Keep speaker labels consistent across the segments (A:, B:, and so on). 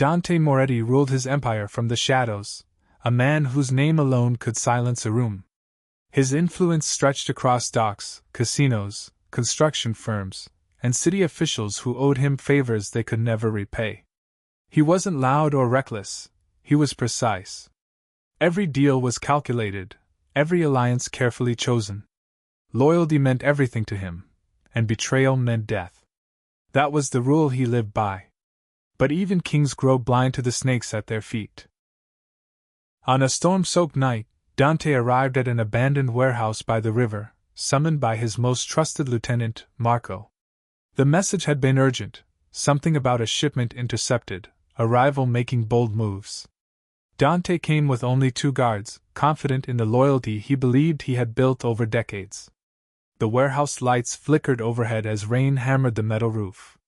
A: Dante Moretti ruled his empire from the shadows, a man whose name alone could silence a room. His influence stretched across docks, casinos, construction firms, and city officials who owed him favors they could never repay. He wasn't loud or reckless, he was precise. Every deal was calculated, every alliance carefully chosen. Loyalty meant everything to him, and betrayal meant death. That was the rule he lived by. But even kings grow blind to the snakes at their feet. On a storm-soaked night, Dante arrived at an abandoned warehouse by the river, summoned by his most trusted lieutenant, Marco. The message had been urgent, something about a shipment intercepted, a rival making bold moves. Dante came with only 2 guards, confident in the loyalty he believed he had built over decades. The warehouse lights flickered overhead as rain hammered the metal roof.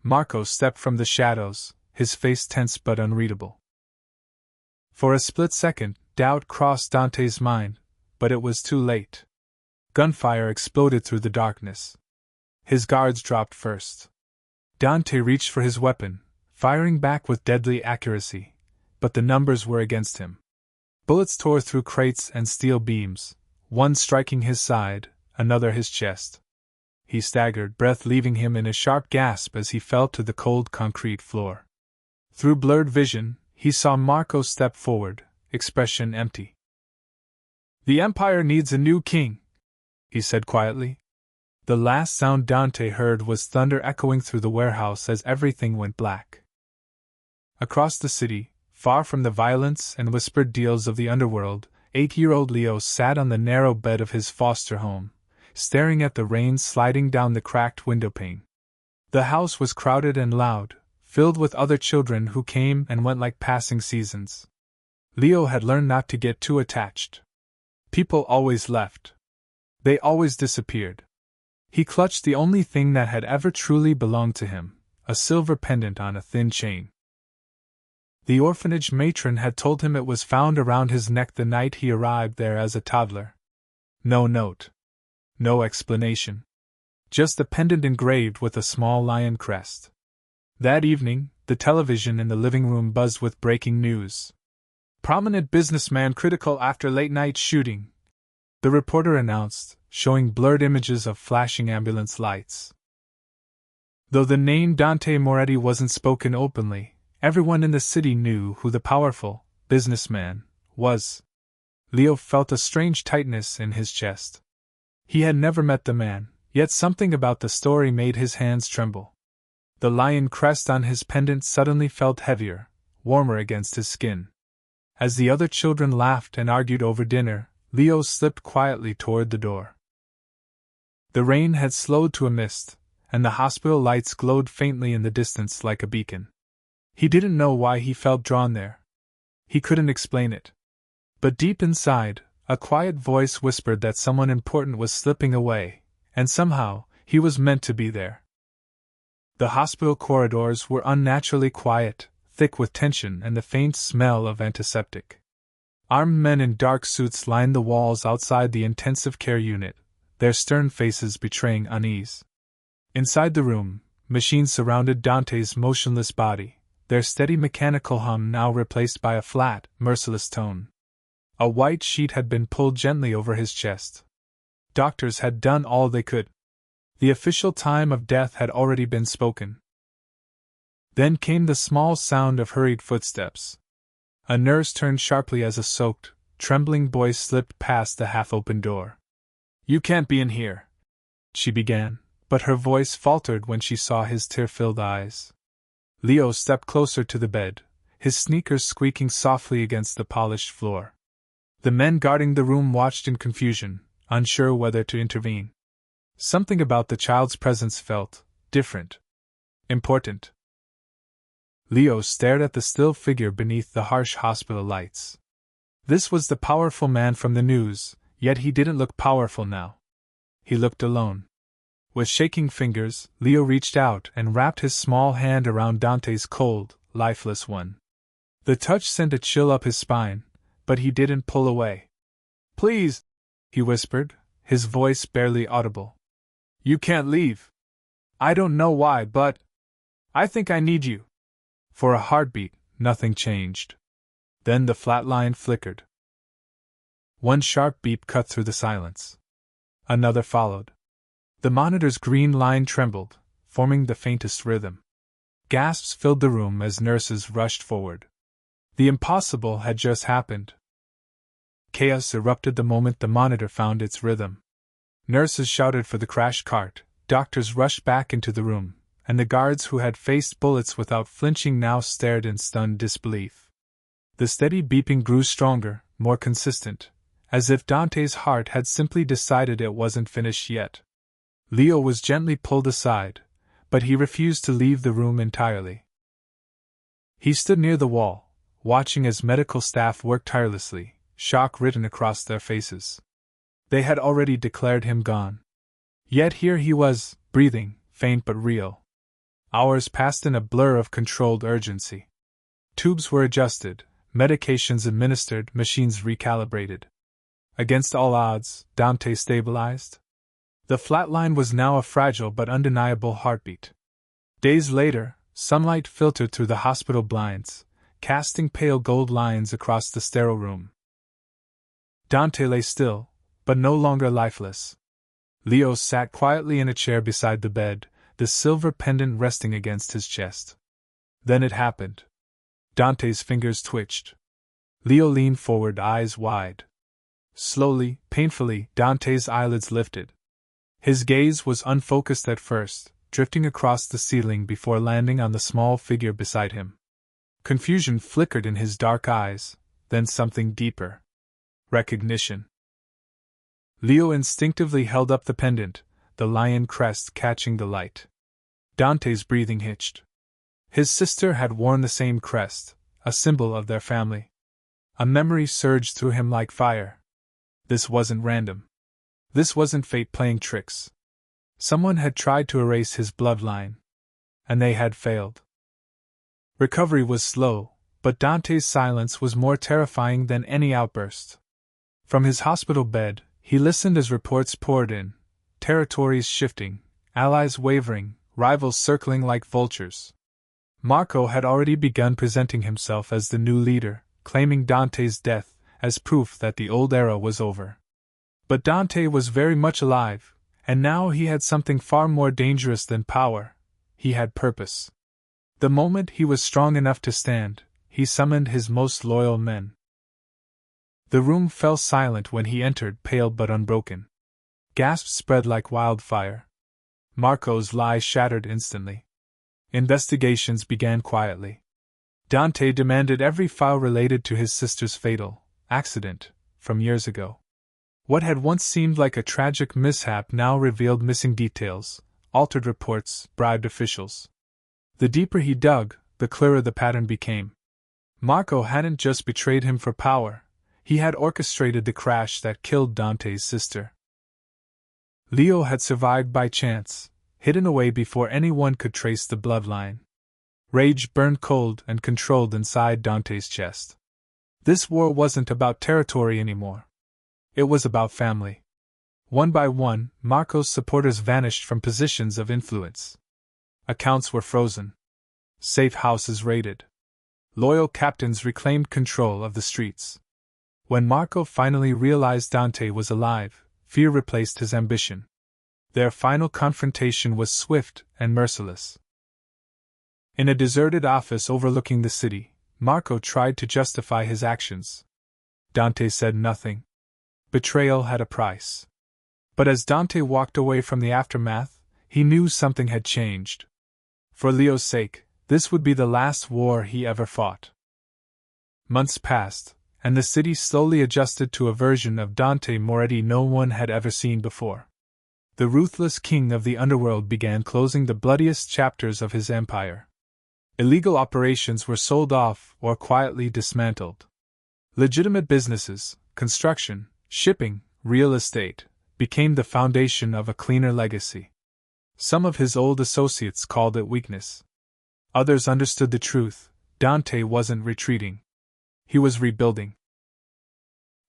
A: Marco stepped from the shadows, his face tense but unreadable. For a split second, doubt crossed Dante's mind, but it was too late. Gunfire exploded through the darkness. His guards dropped first. Dante reached for his weapon, firing back with deadly accuracy, but the numbers were against him. Bullets tore through crates and steel beams, one striking his side, another his chest. He staggered, breath leaving him in a sharp gasp as he fell to the cold concrete floor. Through blurred vision, he saw Marco step forward, expression empty. "The Empire needs a new king," he said quietly. The last sound Dante heard was thunder echoing through the warehouse as everything went black. Across the city, far from the violence and whispered deals of the underworld, 8-year-old Leo sat on the narrow bed of his foster home, staring at the rain sliding down the cracked windowpane. The house was crowded and loud, filled with other children who came and went like passing seasons. Leo had learned not to get too attached. People always left. They always disappeared. He clutched the only thing that had ever truly belonged to him, a silver pendant on a thin chain. The orphanage matron had told him it was found around his neck the night he arrived there as a toddler. No note. No explanation. Just a pendant engraved with a small lion crest. That evening, the television in the living room buzzed with breaking news. "Prominent businessman critical after late-night shooting," the reporter announced, showing blurred images of flashing ambulance lights. Though the name Dante Moretti wasn't spoken openly, everyone in the city knew who the powerful businessman was. Leo felt a strange tightness in his chest. He had never met the man, yet something about the story made his hands tremble. The lion crest on his pendant suddenly felt heavier, warmer against his skin. As the other children laughed and argued over dinner, Leo slipped quietly toward the door. The rain had slowed to a mist, and the hospital lights glowed faintly in the distance like a beacon. He didn't know why he felt drawn there. He couldn't explain it. But deep inside, a quiet voice whispered that someone important was slipping away, and somehow, he was meant to be there. The hospital corridors were unnaturally quiet, thick with tension and the faint smell of antiseptic. Armed men in dark suits lined the walls outside the intensive care unit, their stern faces betraying unease. Inside the room, machines surrounded Dante's motionless body, their steady mechanical hum now replaced by a flat, merciless tone. A white sheet had been pulled gently over his chest. Doctors had done all they could. The official time of death had already been spoken. Then came the small sound of hurried footsteps. A nurse turned sharply as a soaked, trembling boy slipped past the half-open door. "You can't be in here," she began, but her voice faltered when she saw his tear-filled eyes. Leo stepped closer to the bed, his sneakers squeaking softly against the polished floor. The men guarding the room watched in confusion, unsure whether to intervene. Something about the child's presence felt different. Important. Leo stared at the still figure beneath the harsh hospital lights. This was the powerful man from the news, yet he didn't look powerful now. He looked alone. With shaking fingers, Leo reached out and wrapped his small hand around Dante's cold, lifeless one. The touch sent a chill up his spine, but he didn't pull away. "Please," he whispered, his voice barely audible. "You can't leave. I don't know why, but I think I need you." For a heartbeat, nothing changed. Then the flatline flickered. One sharp beep cut through the silence. Another followed. The monitor's green line trembled, forming the faintest rhythm. Gasps filled the room as nurses rushed forward. The impossible had just happened. Chaos erupted the moment the monitor found its rhythm. Nurses shouted for the crash cart, doctors rushed back into the room, and the guards who had faced bullets without flinching now stared in stunned disbelief. The steady beeping grew stronger, more consistent, as if Dante's heart had simply decided it wasn't finished yet. Leo was gently pulled aside, but he refused to leave the room entirely. He stood near the wall, watching as medical staff worked tirelessly, shock written across their faces. They had already declared him gone. Yet here he was, breathing, faint but real. Hours passed in a blur of controlled urgency. Tubes were adjusted, medications administered, machines recalibrated. Against all odds, Dante stabilized. The flatline was now a fragile but undeniable heartbeat. Days later, sunlight filtered through the hospital blinds, casting pale gold lines across the sterile room. Dante lay still, but no longer lifeless. Leo sat quietly in a chair beside the bed, the silver pendant resting against his chest. Then it happened. Dante's fingers twitched. Leo leaned forward, eyes wide. Slowly, painfully, Dante's eyelids lifted. His gaze was unfocused at first, drifting across the ceiling before landing on the small figure beside him. Confusion flickered in his dark eyes, then something deeper. Recognition. Leo instinctively held up the pendant, the lion crest catching the light. Dante's breathing hitched. His sister had worn the same crest, a symbol of their family. A memory surged through him like fire. This wasn't random. This wasn't fate playing tricks. Someone had tried to erase his bloodline. And they had failed. Recovery was slow, but Dante's silence was more terrifying than any outburst. From his hospital bed, he listened as reports poured in, territories shifting, allies wavering, rivals circling like vultures. Marco had already begun presenting himself as the new leader, claiming Dante's death as proof that the old era was over. But Dante was very much alive, and now he had something far more dangerous than power. He had purpose. The moment he was strong enough to stand, he summoned his most loyal men. The room fell silent when he entered, pale but unbroken. Gasps spread like wildfire. Marco's lie shattered instantly. Investigations began quietly. Dante demanded every file related to his sister's fatal accident from years ago. What had once seemed like a tragic mishap now revealed missing details, altered reports, bribed officials. The deeper he dug, the clearer the pattern became. Marco hadn't just betrayed him for power, he had orchestrated the crash that killed Dante's sister. Leo had survived by chance, hidden away before anyone could trace the bloodline. Rage burned cold and controlled inside Dante's chest. This war wasn't about territory anymore. It was about family. One by one, Marco's supporters vanished from positions of influence. Accounts were frozen. Safe houses raided. Loyal captains reclaimed control of the streets. When Marco finally realized Dante was alive, fear replaced his ambition. Their final confrontation was swift and merciless. In a deserted office overlooking the city, Marco tried to justify his actions. Dante said nothing. Betrayal had a price. But as Dante walked away from the aftermath, he knew something had changed. For Leo's sake, this would be the last war he ever fought. Months passed, and the city slowly adjusted to a version of Dante Moretti no one had ever seen before. The ruthless king of the underworld began closing the bloodiest chapters of his empire. Illegal operations were sold off or quietly dismantled. Legitimate businesses, construction, shipping, real estate, became the foundation of a cleaner legacy. Some of his old associates called it weakness. Others understood the truth: Dante wasn't retreating. He was rebuilding.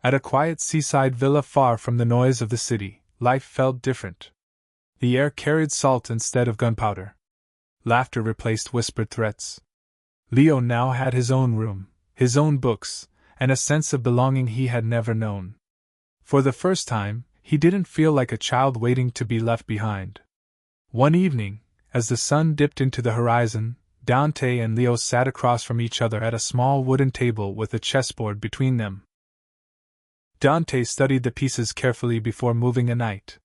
A: At a quiet seaside villa far from the noise of the city, life felt different. The air carried salt instead of gunpowder. Laughter replaced whispered threats. Leo now had his own room, his own books, and a sense of belonging he had never known. For the first time, he didn't feel like a child waiting to be left behind. One evening, as the sun dipped into the horizon, Dante and Leo sat across from each other at a small wooden table with a chessboard between them. Dante studied the pieces carefully before moving a knight.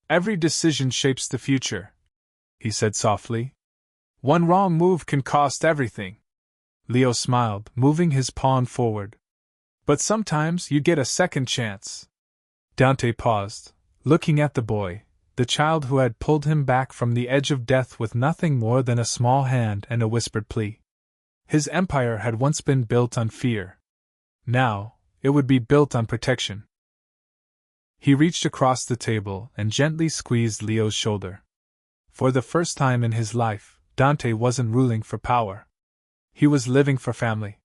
A: "Every decision shapes the future," he said softly. "One wrong move can cost everything." Leo smiled, moving his pawn forward. "But sometimes you get a second chance." Dante paused, looking at the boy, the child who had pulled him back from the edge of death with nothing more than a small hand and a whispered plea. His empire had once been built on fear. Now, it would be built on protection. He reached across the table and gently squeezed Leo's shoulder. For the first time in his life, Dante wasn't ruling for power. He was living for family.